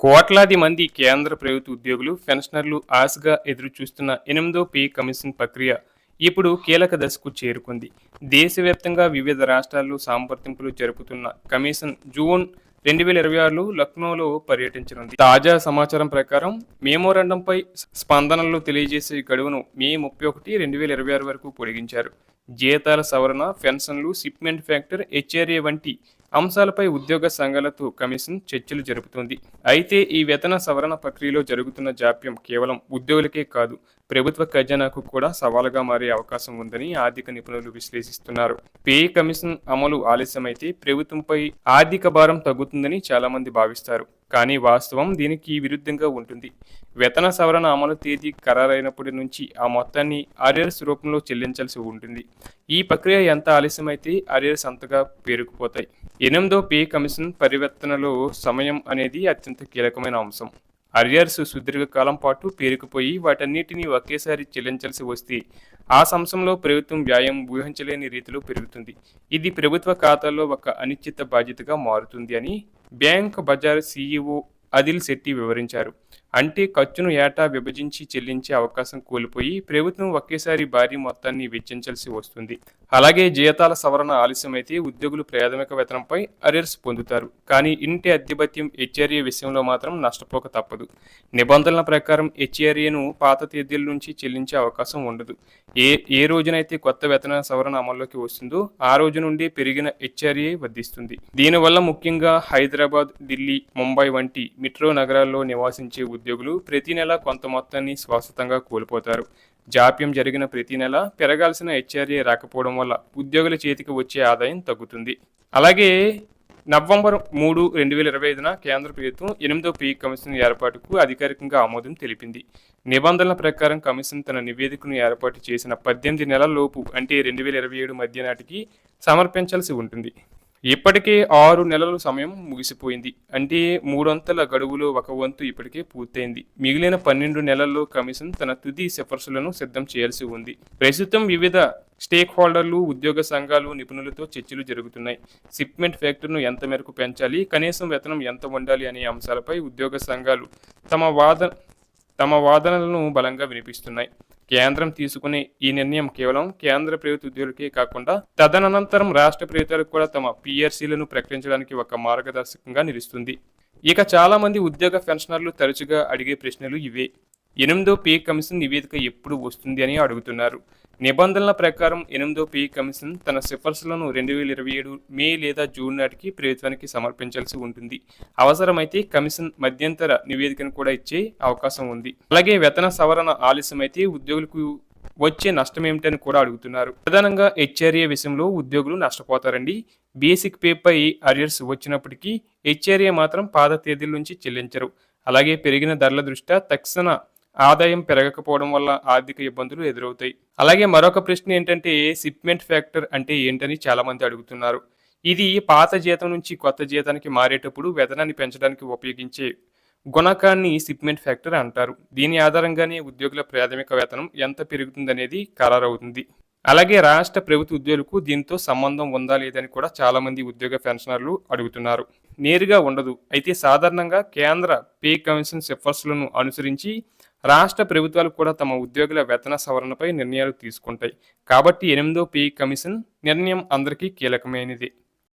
కోట్లాది మంది కేంద్ర ప్రభుత్వ ఉద్యోగులు, పెన్షనర్లు ఆశగా ఎదురుచూస్తున్న 8వ పే కమిషన్ ప్రక్రియ ఇప్పుడు కీలక దశకు చేరుకుంది. దేశవ్యాప్తంగా వివిధ రాష్ట్రాల్లో సంప్రదింపులు జరుపుతున్న కమిషన్ జూన్ 2026లో లక్నోలో పర్యటించనుంది. తాజా సమాచారం ప్రకారం మెమోరాండంపై స్పందనలు తెలియజేసే గడువును మే 31, 2026 వరకు పొడిగించారు. జీతాల సవరణ, పెన్షన్లు, షిప్మెంట్ ఫ్యాక్టర్, హెచ్ఆర్ఏ వంటి అంశాలపై ఉద్యోగ సంఘాలతో కమిషన్ చర్చలు జరుపుతోంది. అయితే ఈ వేతన సవరణ ప్రక్రియలో జరుగుతున్న జాప్యం కేవలం ఉద్యోగులకే కాదు, ప్రభుత్వ ఖజానాకు కూడా సవాలుగా మారే అవకాశం ఉందని ఆర్థిక నిపుణులు విశ్లేషిస్తున్నారు. పే కమిషన్ అమలు ఆలస్యమైతే ప్రభుత్వంపై ఆర్థిక భారం తగ్గుతుందని చాలా మంది భావిస్తారు. కానీ వాస్తవం దీనికి విరుద్ధంగా ఉంటుంది. వేతన సవరణ అమలు తేదీ ఖరారైనప్పటి నుంచి ఆ మొత్తాన్ని అరియర్స్ రూపంలో చెల్లించాల్సి ఉంటుంది. ఈ ప్రక్రియ ఎంత ఆలస్యమైతే అరియర్స్ అంతగా పేరుకుపోతాయి. 8వ పే కమిషన్ పరివర్తనలో సమయం అనేది అత్యంత కీలకమైన అంశం. అరియర్స్ సుదీర్ఘకాలం పాటు పేరుకుపోయి వాటన్నిటినీ ఒకేసారి చెల్లించాల్సి వస్తే ఆ సంవత్సరంలో ప్రభుత్వం వ్యయం ఊహించలేని రీతిలో పెరుగుతుంది. ఇది ప్రభుత్వ ఖాతాల్లో ఒక అనిశ్చిత బాధ్యతగా మారుతుంది అని బ్యాంక్ బజార్ సీఈఓ అదిల్ శెట్టి వివరించారు. అంటే ఖర్చును ఏటా విభజించి చెల్లించే అవకాశం కోల్పోయి ప్రభుత్వం ఒకేసారి భారీ మొత్తాన్ని వెచ్చించాల్సి వస్తుంది. అలాగే జీతాల సవరణ ఆలస్యమైతే ఉద్యోగులు ప్రాథమిక వేతనంపై అరియర్స్ పొందుతారు. కానీ ఇంటి అద్దె భత్యం, హెచ్ఆర్ఏ విషయంలో మాత్రం నష్టపోక తప్పదు. నిబంధనల ప్రకారం హెచ్ఆర్ఏను పాత తేదీల నుంచి చెల్లించే అవకాశం ఉండదు. ఏ రోజునైతే కొత్త వేతన సవరణ అమల్లోకి వస్తుందో ఆ రోజు నుండి పెరిగిన హెచ్ఆర్ఏ వర్తిస్తుంది. దీనివల్ల ముఖ్యంగా హైదరాబాద్, ఢిల్లీ, ముంబై వంటి మెట్రో నగరాల్లో నివాసించే ఉద్యోగులు ప్రతి నెల కొంత మొత్తాన్ని శాశ్వతంగా కోల్పోతారు. జాప్యం జరిగిన ప్రతి నెల పెరగాల్సిన హెచ్ఆర్ఏ రాకపోవడం వల్ల ఉద్యోగుల చేతికి వచ్చే ఆదాయం తగ్గుతుంది. అలాగే నవంబర్ 3, 2025న కేంద్ర ప్రభుత్వం 8వ పే కమిషన్ ఏర్పాటుకు అధికారికంగా ఆమోదం తెలిపింది. నిబంధనల ప్రకారం కమిషన్ తన నివేదికను ఏర్పాటు చేసిన 18 నెలల లోపు అంటే 2027 మధ్య నాటికి సమర్పించాల్సి ఉంటుంది. ఇప్పటికే 6 నెలల సమయం ముగిసిపోయింది. అంటే 3 గడువులో 1 ఇప్పటికే పూర్తయింది. మిగిలిన 12 నెలల్లో కమిషన్ తన తుది సిఫార్సులను సిద్ధం చేయాల్సి ఉంది. ప్రస్తుతం వివిధ స్టేక్ హోల్డర్లు, ఉద్యోగ సంఘాలు, నిపుణులతో చర్చలు జరుగుతున్నాయి. షిప్మెంట్ ఫ్యాక్టర్ను ఎంత మేరకు పెంచాలి, కనీసం వేతనం ఎంత ఉండాలి అనే అంశాలపై ఉద్యోగ సంఘాలు తమ వాదనలను బలంగా వినిపిస్తున్నాయి. కేంద్రం తీసుకునే ఈ నిర్ణయం కేవలం కేంద్ర ప్రభుత్వ ఉద్యోగులకే కాకుండా తదనంతరం రాష్ట్ర ప్రభుత్వాలకు కూడా తమ పిఆర్సీలను ప్రకటించడానికి ఒక మార్గదర్శకంగా నిలుస్తుంది. ఇక చాలా మంది ఉద్యోగ పెన్షనర్లు తరచుగా అడిగే ప్రశ్నలు ఇవే. 8వ పే కమిషన్ నివేదిక ఎప్పుడు వస్తుంది అని అడుగుతున్నారు. నిబంధనల ప్రకారం 8వ పే కమిషన్ తన సిఫార్సులను 2027 మే లేదా జూన్ నాటికి ప్రభుత్వానికి సమర్పించాల్సి ఉంటుంది. అవసరమైతే కమిషన్ మధ్యంతర నివేదికను కూడా ఇచ్చే అవకాశం ఉంది. అలాగే వేతన సవరణ ఆలస్యమైతే ఉద్యోగులకు వచ్చే నష్టం ఏమిటని కూడా అడుగుతున్నారు. ప్రధానంగా హెచ్ఆర్ఏ విషయంలో ఉద్యోగులు నష్టపోతారండి. బేసిక్ పేపై అరియర్స్ వచ్చినప్పటికీ హెచ్ఆర్ఏ మాత్రం పాత తేదీల నుంచి చెల్లించరు. అలాగే పెరిగిన ధరల దృష్ట్యా తక్షణ ఆదాయం పెరగకపోవడం వల్ల ఆర్థిక ఇబ్బందులు ఎదురవుతాయి. అలాగే మరొక ప్రశ్న ఏంటంటే షిప్మెంట్ ఫ్యాక్టర్ అంటే ఏంటని చాలా మంది అడుగుతున్నారు. ఇది పాత జీతం నుంచి కొత్త జీతానికి మారేటప్పుడు వేతనాన్ని పెంచడానికి ఉపయోగించే గుణకాన్ని షిప్మెంట్ ఫ్యాక్టర్ అంటారు. దీని ఆధారంగానే ఉద్యోగుల ప్రాథమిక వేతనం ఎంత పెరుగుతుందనేది ఖరారవుతుంది. అలాగే రాష్ట్ర ప్రభుత్వ ఉద్యోగులకు దీంతో సంబంధం ఉందా లేదని కూడా చాలా మంది ఉద్యోగ పెన్షనర్లు అడుగుతున్నారు. నేరుగా ఉండదు. అయితే సాధారణంగా కేంద్ర పే కమిషన్ సిఫార్సులను అనుసరించి రాష్ట్ర ప్రభుత్వాలు కూడా తమ ఉద్యోగుల వేతన సవరణపై నిర్ణయాలు తీసుకుంటాయి. కాబట్టి 8వ పే కమిషన్ నిర్ణయం అందరికీ కీలకమైనది.